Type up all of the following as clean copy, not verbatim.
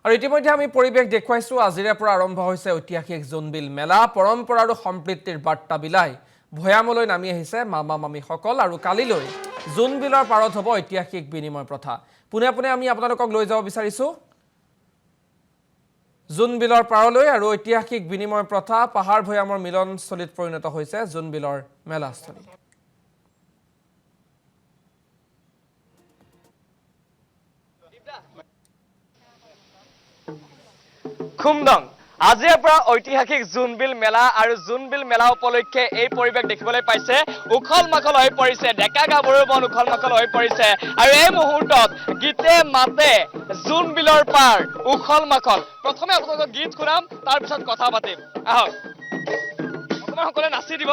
আৰু ইতিমধ্যে আমি পৰিৱেশ দেখুৱাইছো আজিৰে পৰা আৰম্ভ হৈছে ঐতিহাসিক জোনবিল মেলা পৰম্পৰা আৰু সম্প্ৰীতিৰ বাৰ্তা বিলাই ভৈয়ামলৈ নামি আহিছে মামা মামীসকল আৰু কালিলৈ জোনবিলৰ পাৰত হ'ব ঐতিহাসিক বিনিময় প্ৰথা পুনে পুনে আমি আপোনালোকক লৈ যাব বিচাৰিছো জোনবিলৰ পাৰলৈ আৰু ঐতিহাসিক বিনিময় প্ৰথা পাহাৰ ভৈয়ামৰ মিলনস্থলীত পৰিণত হৈছে জোনবিলৰ মেলাস্থলী খুমদং আজিৰ পৰা ঐতিহাসিক জোনবিল মেলা আৰু জোনবিল মেলা উপলক্ষে এই পৰিৱেশ দেখিবলৈ পাইছে উখল মাখল হৈ পৰিছে ডেকা গাভৰু বন উখল মাখল হৈ পৰিছে আৰু এই মুহূৰ্তত গীতে মাতে জোনবিলৰ পাৰ উখল মাখল প্ৰথমে আপোনালোকক গীত শুনাম তাৰ পিছত কথা পাতিম আহক অকমান সকলোৱে নাচি দিব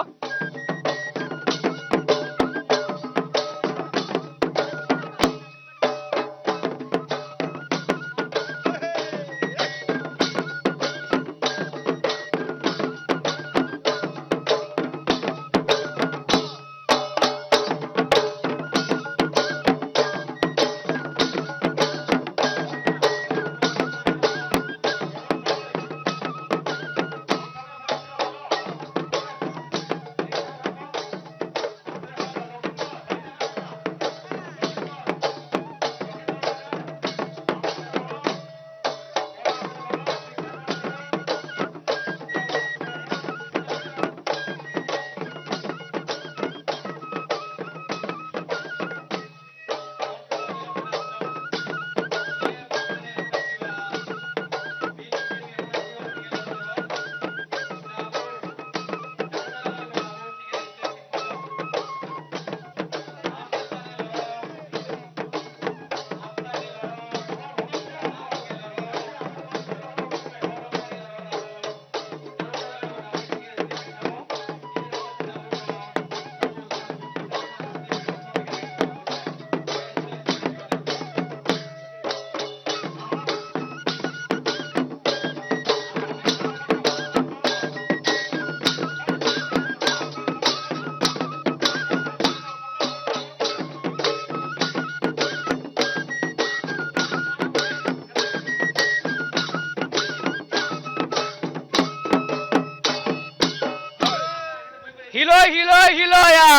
হিলয় হিলয় হিলয়া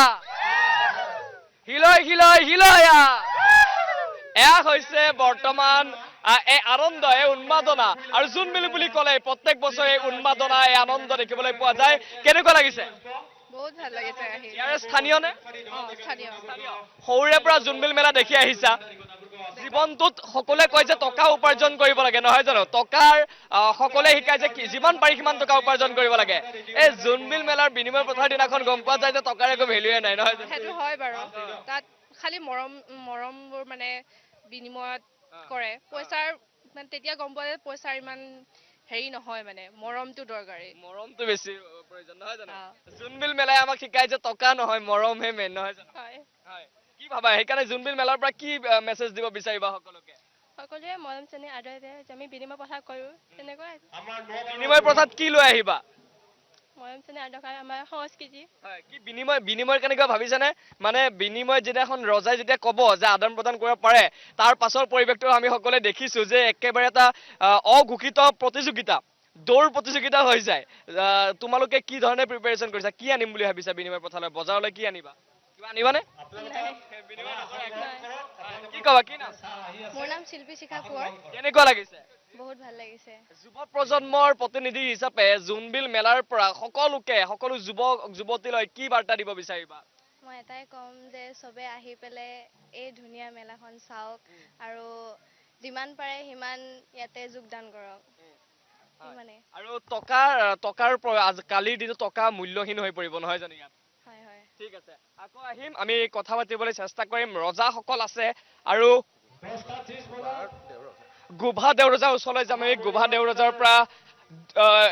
হিলয় হিলয় হিলয়া এয়া হৈছে বৰ্তমান এই আনন্দ এই উন্মাদনা আৰু জোনবিল বুলি ক'লে প্ৰত্যেক বছৰে এই উন্মাদনা এই আনন্দ দেখিবলৈ পোৱা যায় কেনেকুৱা লাগিছে বহুত ভাল লাগিছে আহি ইয়াৰে স্থানীয় নে স্থানীয় সৰুৰে পৰা জোনবিল মেলা দেখি আহিছা জীৱনটোত সকলোৱে কয় যে টকা উপাৰ্জন কৰিব লাগে নহয় জানো টকাৰ সকলোৱে শিকায় যে যিমান পাৰি সিমান টকা উপাৰ্জন কৰিব লাগে এই জোনবিল মেলাৰ বিনিময় প্ৰথাৰ দিনাখন গম পোৱা যায় যে টকাৰ একো ভেলুৱে নাই নহয় সেইটো হয় বাৰু তাত খালি মৰমবোৰ মানে বিনিময়ত কৰে পইচাৰ মানে তেতিয়া গম পোৱা যায় পইচাৰ ইমান হেৰি নহয় মানে মৰমটো দৰকাৰী মৰমটো বেছি প্ৰয়োজন নহয় জানো জোনবিল মেলাই আমাক শিকায় যে টকা নহয় মৰমহে মেইন নহয় জানো হয় হয় কি ভাবা সেইকাৰণে জোনবিল মেলাৰ পৰা কি মেছেজ দিব বিচাৰিবা সকলোকে সকলোৱে মৰম চেনেহ আদৰ দিয়ে যে আমি বিনিময় প্ৰথা কৰোঁ তেনেকুৱাই বিনিময় প্ৰথাত কি লৈ আহিবা মৰম চেনেহ আদৰ কৰা আমাৰ সংস্কৃতি হয় কি বিনিময় কেনেকুৱা ভাবিছানে মানে বিনিময় যেদিনাখন ৰজাই যেতিয়া ক'ব যে আদান প্ৰদান কৰিব পাৰে তাৰ পাছৰ পৰিৱেশটো আমি সকলোৱে দেখিছো যে একেবাৰে এটা অঘোষিত প্ৰতিযোগিতা দৌৰ প্ৰতিযোগিতা হৈ যায় তোমালোকে কি ধৰণে প্ৰিপাৰেচন কৰিছা কি আনিম বুলি ভাবিছা বিনিময় প্ৰথালৈ বজাৰলৈ কি আনিবা কিবা আনিবানে কি কবা কি নাম মোৰ নাম শিল্পী শিখা কোঁৱৰ কেনেকুৱা লাগিছে বহুত ভাল লাগিছে যুৱ প্ৰজন্মৰ প্ৰতিনিধি হিচাপে জোনবিল মেলাৰ পৰা সকলো যুৱক যুৱতীলৈ কি বাৰ্তা দিব বিচাৰিবা মই এটাই ক'ম যে চবে আহি পেলাই এই ধুনীয়া মেলাখন চাওক আৰু যিমান পাৰে সিমান ইয়াতে যোগদান কৰক মানে আৰু টকাৰ কালিৰ দিনটো টকা মূল্যহীন হৈ পৰিব নহয় জানো ইয়াত হয় হয় ঠিক আছে আকৌ আহিম আমি কথা পাতিবলৈ চেষ্টা কৰিম ৰজাসকল আছে আৰু গোভা দেউৰজাৰ ওচৰলৈ যাম এই গোভা দেউৰজাৰ পৰা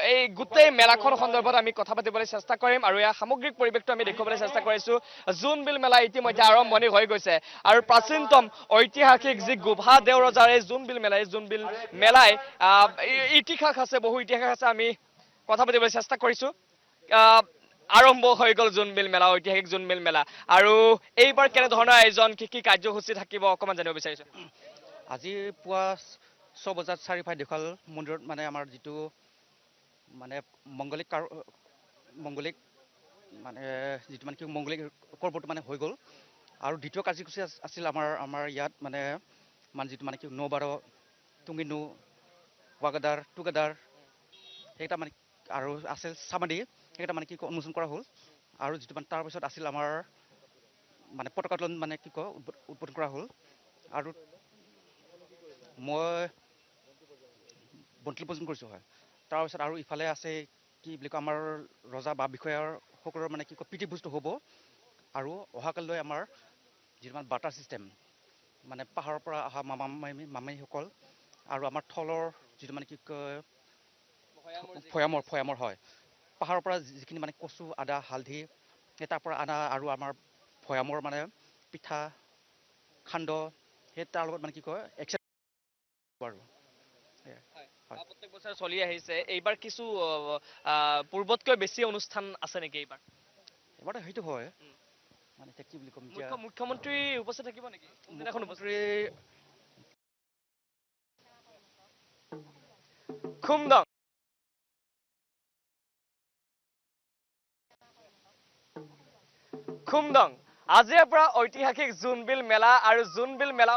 এই গোটেই মেলাখন সন্দৰ্ভত আমি কথা পাতিবলৈ চেষ্টা কৰিম আৰু ইয়াৰ সামগ্ৰিক পৰিৱেশটো আমি দেখুৱাবলৈ চেষ্টা কৰিছো জোনবিল মেলা ইতিমধ্যে আৰম্ভণি হৈ গৈছে আৰু প্ৰাচীনতম ঐতিহাসিক যি গোভা দেউৰজাৰ এই জোনবিল মেলাই ইতিহাস আছে বহু ইতিহাস আছে আমি কথা পাতিবলৈ চেষ্টা কৰিছো আৰম্ভ হৈ গ'ল জোনবিল মেলা ঐতিহাসিক জোনবিল মেলা আৰু এইবাৰ কেনে ধৰণৰ আয়োজন কি কাৰ্যসূচী থাকিব অকমান জানিব বিচাৰিছো আজি পুৱা 6 বজাত চাৰিফাই দেখাল মন্দিৰত মানে আমাৰ যিটো মানে মংগলিক মানে যিটো মানে কি মংগলিক পৰ্বটো মানে হৈ গ'ল আৰু দ্বিতীয় কাৰ্যসূচী আছিল আমাৰ ইয়াত মানে যিটো মানে কি 9-12 টুংগিনু ৱাগাদাৰ টুগাদাৰ সেইটা মানে আৰু আছিল চামাদি সেইটা মানে কি উন্মোচন কৰা হ'ল আৰু যিটো মানে তাৰপিছত আছিল আমাৰ মানে পতাকা উত্তোলন মানে কি উদ্বোধন কৰা হ'ল আৰু মই বন্তি প্ৰদান কৰিছোঁ হয় তাৰপিছত আৰু ইফালে আছে কি বুলি কয় আমাৰ ৰজা বা বিষয়াৰ সকলৰ মানে কি প্ৰীতিভোজটো হ'ব আৰু অহাকালিলৈ আমাৰ যিটো মানে বাটাৰ ছিষ্টেম মানে পাহাৰৰ পৰা অহা মামাইসকল আৰু আমাৰ থলৰ যিটো মানে কি কয় ভৈয়ামৰ হয় পাহাৰৰ পৰা যিখিনি মানে কচু আদা হালধি সেই তাৰ পৰা আনা আৰু আমাৰ ভৈয়ামৰ মানে পিঠা সান্দহ সেই তাৰ লগত মানে কি কয় আৰু প্ৰত্যেক বছৰ চলি আহিছে এইবাৰ কিছু পূৰ্বতকৈ বেছি অনুষ্ঠান আছে নেকি এইবাৰ এবাৰতো সেইটো হয় মানে এতিয়া কি বুলি ক'ম এতিয়া মুখ্যমন্ত্ৰী উপস্থিত থাকিব নেকি মুখ্যমন্ত্ৰী খুমদং আজিৰে পৰা ঐতিহাসিক জোনবিল মেলা আৰু জোনবিল মেলা